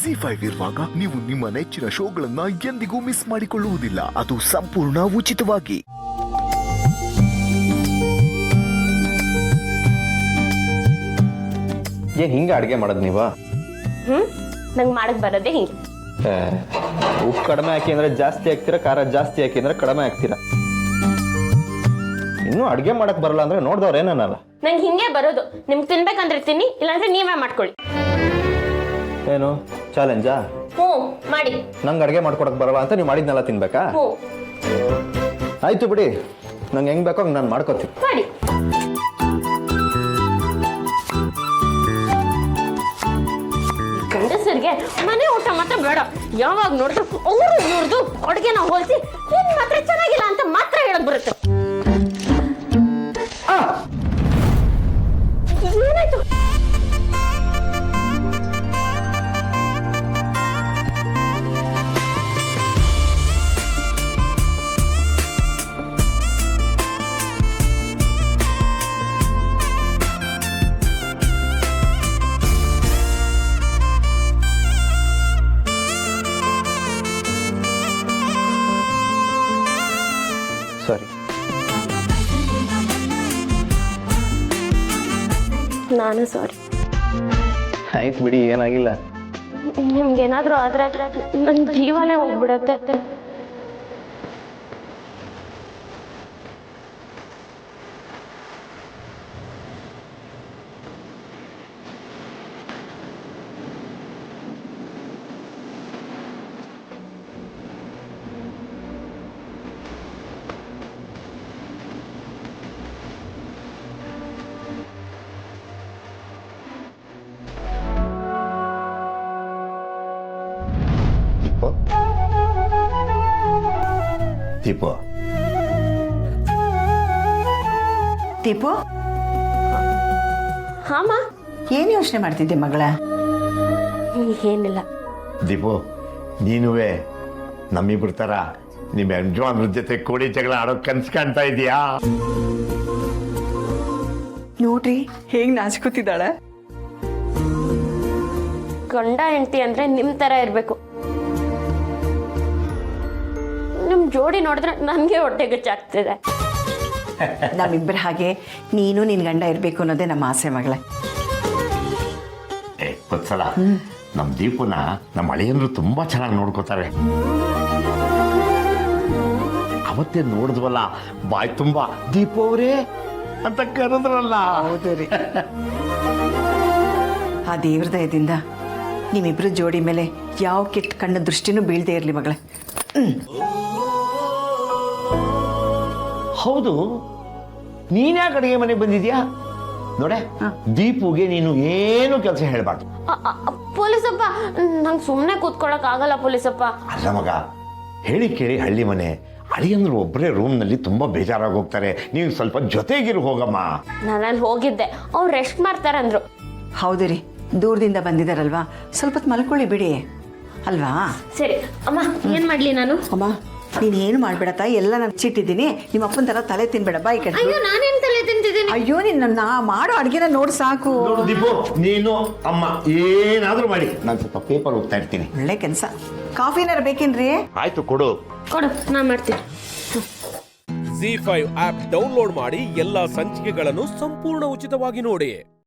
ZEE5 ಇರುವಾಗ ನೀವು ನಿಮ್ಮ ನೆಚ್ಚಿನ ಶೋಗಳನ್ನ ಎಂದಿಗೂ ಮಿಸ್ ಮಾಡಿಕೊಳ್ಳುವುದಿಲ್ಲ. ಅದು ಸಂಪೂರ್ಣ ಉಚಿತವಾಗಿ. ಏನ್ ಹಿಂಗೆ ಅಡುಗೆ ಮಾಡೋದು ನೀವು? ನಂಗೆ ಮಾಡಕ್ ಬರೋದೇ ಹಿಂಗೆ. ಉಪ್ಪು ಕಡಿಮೆ ಹಾಕಿ ಅಂದ್ರೆ ಜಾಸ್ತಿ ಹಾಕ್ತೀರಾ, ಖಾರ ಜಾಸ್ತಿ ಹಾಕಿ ಅಂದ್ರೆ ಕಡಿಮೆ ಹಾಕ್ತೀರಾ. ಇನ್ನೂ ಅಡುಗೆ ಮಾಡಕ್ ಬರಲ್ಲ ಅಂದ್ರೆ ನೋಡ್ದವ್ರು ಏನನ್ನಲ್ಲ. ನಂಗೆ ಹಿಂಗೆ ಬರೋದು. ನಿಮ್ಗೆ ತಿನ್ಬೇಕಂದ್ರೆ ತಿನ್ನಿ, ಇಲ್ಲಾಂದ್ರೆ ನೀವೇ ಮಾಡ್ಕೊಳ್ಳಿ. ಏನು ಚಾಲೆಂಜಾ? ಹ್ಞೂ ಮಾಡಿ. ನಂಗೆ ಅಡುಗೆ ಮಾಡ್ಕೊಡಕ್ ಬರಲ್ಲ ಅಂತ ನೀವು ಮಾಡಿದ್ನೆಲ್ಲ ತಿನ್ಬೇಕಾ? ಹ್ಞೂ ಆಯ್ತು ಬಿಡಿ, ನಂಗೆ ಹೆಂಗ್ ಬೇಕೋ ನಾನು ಮಾಡ್ಕೋತೀನಿ. ಮಾಡಿ. ಗಂಡಸರಿಗೆ ಮನೆ ಊಟ ಮಾತ್ರ ಬೇಡ. ಯಾವಾಗ ನೋಡಿದ್ರು ಅವರು ನೋಡ್ದು ಅಡುಗೆನ ಹೋಲಿಸಿ ನಿನ್ ಮಾತ್ರ ಚೆನ್ನಾಗಿಲ್ಲ ಅಂತ ಮಾತ್ರ ಹೇಳಕ್ ಬರುತ್ತೆ. ಏನಾಯ್ತು? ಸರಿ, ನಾನು ಸಾರಿ. ಆಯ್ತು ಬಿಡಿ, ಏನಾಗಿಲ್ಲ. ನಿಮ್ಗೇನಾದ್ರೂ ಆದ್ರೆ ನನ್ನ ಜೀವನೇ ಹೋಗ್ಬಿಡತ್ತೆ. ದೀಪು, ದೀಪು, ಹಾಮ, ಏನು ಯೋಚನೆ ಮಾಡ್ತಿದ್ದೆ ಮಗಳ? ಏನಿಲ್ಲ. ದೀಪು, ನೀನುವೆ ನಮ್ಮಿಬ್ರ ತರ ನಿಮ್ಮ ಯಜಮಾನ್ರ ಜೊತೆ ಕೋಡಿ ಜಗಳ ಆಡೋ ಕನ್ಸ್ ಕಾಣ್ತಾ ಇದೀಯಾ? ನೋಡ್ರಿ ಹೇಗ್ ನಾಚ್ಕೋತಿದ್ದಾಳೆ. ಗಂಡ ಹೆಂಡತಿ ಅಂದ್ರೆ ನಿಮ್ ತರ ಇರ್ಬೇಕು. ನಿಮ್ ಜೋಡಿ ನೋಡಿದ್ರೆ ನನ್ಗೆ ಹೊಟ್ಟೆಗಚ್ಚಾಗ್ತಿದೆ. ನಮ್ಮಿಬ್ಬರ ಹಾಗೆ ನೀನು ನಿನ್ ಗಂಡ ಇರ್ಬೇಕು ಅನ್ನೋದೇ ನಮ್ಮ ಆಸೆ ಮಗಳೇ. ಗೊತ್ತಲ್ಲ, ನಮ್ಮ ದೀಪುನ ನಮ್ಮ ಅಳಿಯಂದ್ರು ತುಂಬಾ ಚೆನ್ನಾಗಿ ನೋಡ್ಕೋತಾರೆ. ಅವತ್ತೇ ನೋಡಿದ್ವಲ್ಲ, ಬಾಯ್ ತುಂಬಾ ದೀಪು ಅವರೇ ಅಂತ ಕರೆದ್ರಲ್ಲ. ಹೌದು ರೀ. ಆ ದೇವ್ರ ದಯದಿಂದ ನಿಮ್ಮಿಬ್ರು ಜೋಡಿ ಮೇಲೆ ಯಾವ ಕೆಟ್ಟ ಕಣ್ಣು ದೃಷ್ಟಿನೂ ಬೀಳದೆ ಇರ್ಲಿ ಮಗಳೇ. ಹೌದು, ನೀನ್ ಯಾಕೆ ಅಡಿಗೆ ಮನೆಗೆ ಬಂದಿದ್ಯಾ? ನೋಡೆ, ದೀಪುಗೆ ನೀನು ಏನು ಕೆಲಸ ಹೇಳ್ಬಾರ್ದು. ಪೊಲೀಸಪ್ಪ, ನಂಗೆ ಸುಮ್ಮನೆ ಕೂತ್ಕೊಳಕ್ ಆಗಲ್ಲ ಪೊಲೀಸಪ್ಪ. ಅಲ್ಲ ಮಗ, ಹೇಳಿ ಕೇಳಿ ಹಳ್ಳಿ ಮನೆ, ಅಳಿಯಂದ್ರು ಒಬ್ಬರೇ ರೂಮ್ನಲ್ಲಿ ತುಂಬಾ ಬೇಜಾರಾಗಿ ಹೋಗ್ತಾರೆ. ನೀವು ಸ್ವಲ್ಪ ಜೊತೆಗಿರು ಹೋಗಮ್ಮ. ನಾನು ಹೋಗಿದ್ದೆ, ಅವ್ರು ರೆಸ್ಟ್ ಮಾಡ್ತಾರಂದ್ರು. ಹೌದು ರೀ, ದೂರದಿಂದ ಬಂದಿದ್ದಾರಲ್ವಾ, ಸ್ವಲ್ಪ ಹೊತ್ತು ಮಲ್ಕೊಳ್ಳಿ ಬಿಡಿ ಅಲ್ವಾ? ಸರಿ ಅಮ್ಮ, ಏನ್ ಮಾಡ್ಲಿ ನಾನು? ಅಮ್ಮ, ನೀನು ಏನು ಮಾಡ್ಬೇಡ ತಾಯಿ, ಎಲ್ಲ ನಾನು ಚಿಟ್ಟಿದ್ದೀನಿ. ನಿಮ್ಮ ಅಪ್ಪನ ತರ ತಲೆ ತಿನ್ಬೇಡ, ಬಾಯಿ ಕಡೆ. ಅಯ್ಯೋ, ನಾನೇನ್ ತಲೆ ತಿಂತಿದ್ದೀನಿ? ಅಯ್ಯೋ, ನಿನ್ನ ಮಾಡೋ ಅಡ್ಗೆನ ನೋಡಿ ಸಾಕು. ನೋಡು ದೀಪು, ನೀನು ಅಮ್ಮ ಏನಾದ್ರೂ ಮಾಡಿ, ನಾನು ಸ್ವಲ್ಪ ಪೇಪರ್ ಹೋಗ್ತಾ ಇರ್ತೀನಿ. ಒಳ್ಳೆ ಕೆಲಸ. ಕಾಫಿನಾರ ಬೇಕೇನ್ರಿ? ಆಯ್ತು, ಕೊಡು. ನಾ ಮಾಡ್ತೀನಿ. ZEE5 ಆಪ್ ಡೌನ್ಲೋಡ್ ಮಾಡಿ ಎಲ್ಲಾ ಸಂಚಿಕೆಗಳನ್ನು ಸಂಪೂರ್ಣ ಉಚಿತವಾಗಿ ನೋಡಿ.